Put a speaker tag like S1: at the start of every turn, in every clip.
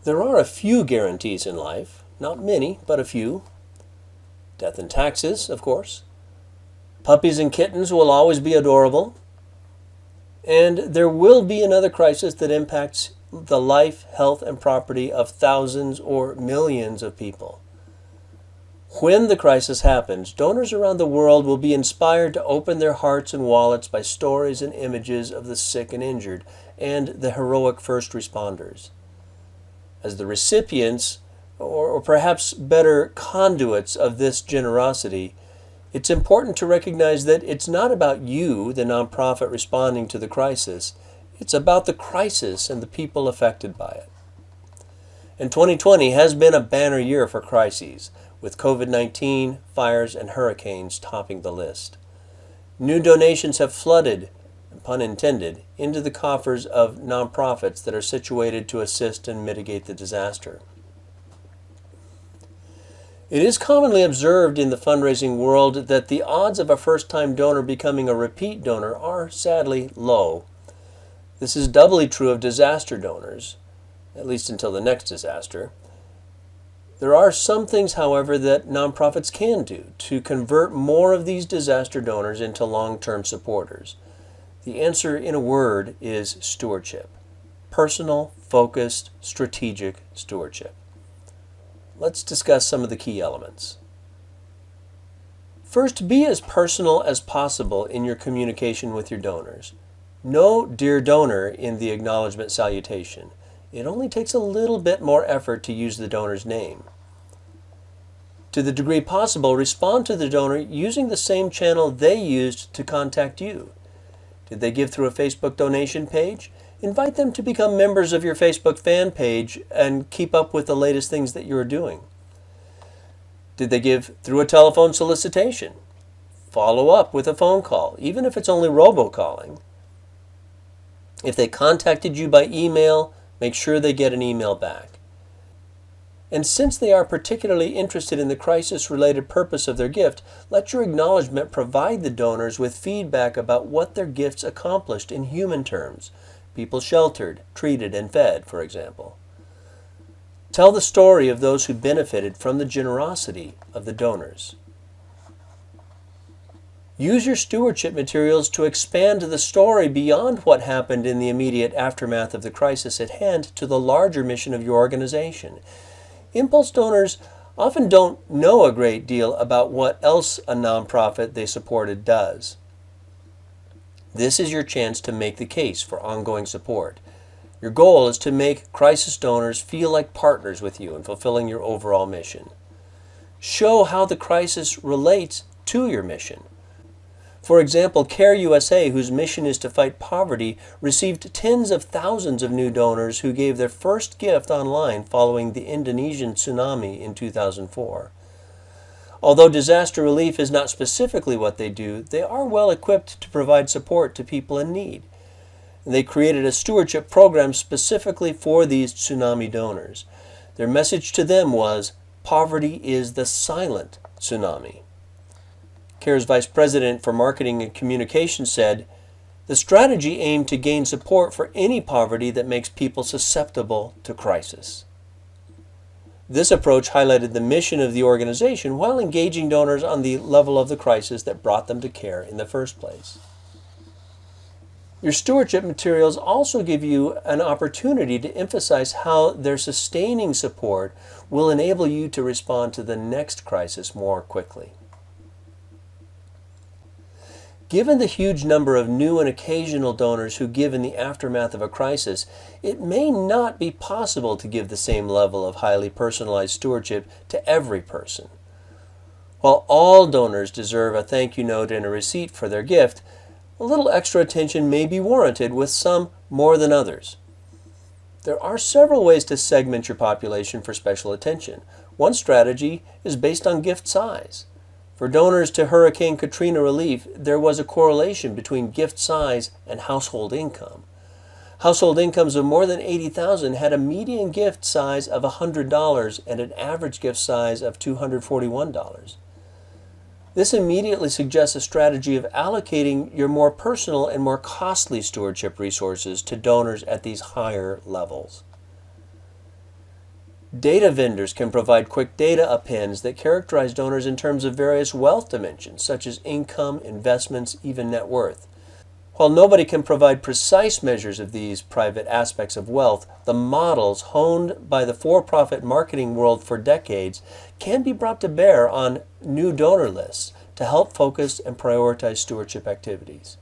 S1: There are a few guarantees in life, not many, but a few. Death and taxes, of course. Puppies and kittens will always be adorable. And there will be another crisis that impacts the life, health, and property of thousands or millions of people. When the crisis happens, donors around the world will be inspired to open their hearts and wallets by stories and images of the sick and injured and the heroic first responders. As the recipients, or perhaps better conduits of this generosity, it's important to recognize that it's not about you, the nonprofit responding to the crisis. It's about the crisis and the people affected by it. And 2020 has been a banner year for crises, with COVID-19, fires, and hurricanes topping the list. New donations have flooded, pun intended, into the coffers of nonprofits that are situated to assist and mitigate the disaster. It is commonly observed in the fundraising world that the odds of a first-time donor becoming a repeat donor are sadly low. This is doubly true of disaster donors, at least until the next disaster. There are some things, however, that nonprofits can do to convert more of these disaster donors into long-term supporters. The answer, in a word, is stewardship. Personal, focused, strategic stewardship. Let's discuss some of the key elements. First, be as personal as possible in your communication with your donors. No "dear donor" in the acknowledgement salutation. It only takes a little bit more effort to use the donor's name. To the degree possible, respond to the donor using the same channel they used to contact you. Did they give through a Facebook donation page? Invite them to become members of your Facebook fan page and keep up with the latest things that you are doing. Did they give through a telephone solicitation? Follow up with a phone call, even if it's only robocalling. If they contacted you by email, make sure they get an email back. And since they are particularly interested in the crisis-related purpose of their gift, let your acknowledgement provide the donors with feedback about what their gifts accomplished in human terms. People sheltered, treated, and fed, for example. Tell the story of those who benefited from the generosity of the donors. Use your stewardship materials to expand the story beyond what happened in the immediate aftermath of the crisis at hand to the larger mission of your organization. Impulse donors often don't know a great deal about what else a nonprofit they supported does. This is your chance to make the case for ongoing support. Your goal is to make crisis donors feel like partners with you in fulfilling your overall mission. Show how the crisis relates to your mission. For example, Care USA, whose mission is to fight poverty, received tens of thousands of new donors who gave their first gift online following the Indonesian tsunami in 2004. Although disaster relief is not specifically what they do, they are well equipped to provide support to people in need. They created a stewardship program specifically for these tsunami donors. Their message to them was, "Poverty is the silent tsunami." CARE's Vice President for Marketing and Communications said, "The strategy aimed to gain support for any poverty that makes people susceptible to crisis." This approach highlighted the mission of the organization while engaging donors on the level of the crisis that brought them to CARE in the first place. Your stewardship materials also give you an opportunity to emphasize how their sustaining support will enable you to respond to the next crisis more quickly. Given the huge number of new and occasional donors who give in the aftermath of a crisis, it may not be possible to give the same level of highly personalized stewardship to every person. While all donors deserve a thank you note and a receipt for their gift, a little extra attention may be warranted, with some more than others. There are several ways to segment your population for special attention. One strategy is based on gift size. For donors to Hurricane Katrina relief, there was a correlation between gift size and household income. Household incomes of more than $80,000 had a median gift size of $100 and an average gift size of $241. This immediately suggests a strategy of allocating your more personal and more costly stewardship resources to donors at these higher levels. Data vendors can provide quick data appends that characterize donors in terms of various wealth dimensions, such as income, investments, even net worth. While nobody can provide precise measures of these private aspects of wealth, the models honed by the for-profit marketing world for decades can be brought to bear on new donor lists to help focus and prioritize stewardship activities.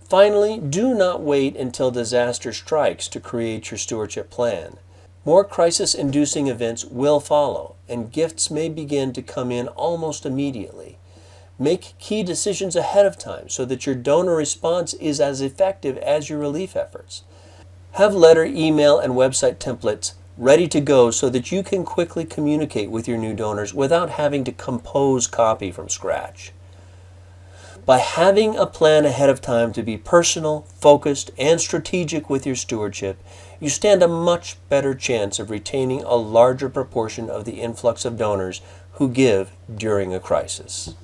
S1: Finally, do not wait until disaster strikes to create your stewardship plan. More crisis-inducing events will follow, and gifts may begin to come in almost immediately. Make key decisions ahead of time so that your donor response is as effective as your relief efforts. Have letter, email, and website templates ready to go so that you can quickly communicate with your new donors without having to compose copy from scratch. By having a plan ahead of time to be personal, focused, and strategic with your stewardship, you stand a much better chance of retaining a larger proportion of the influx of donors who give during a crisis.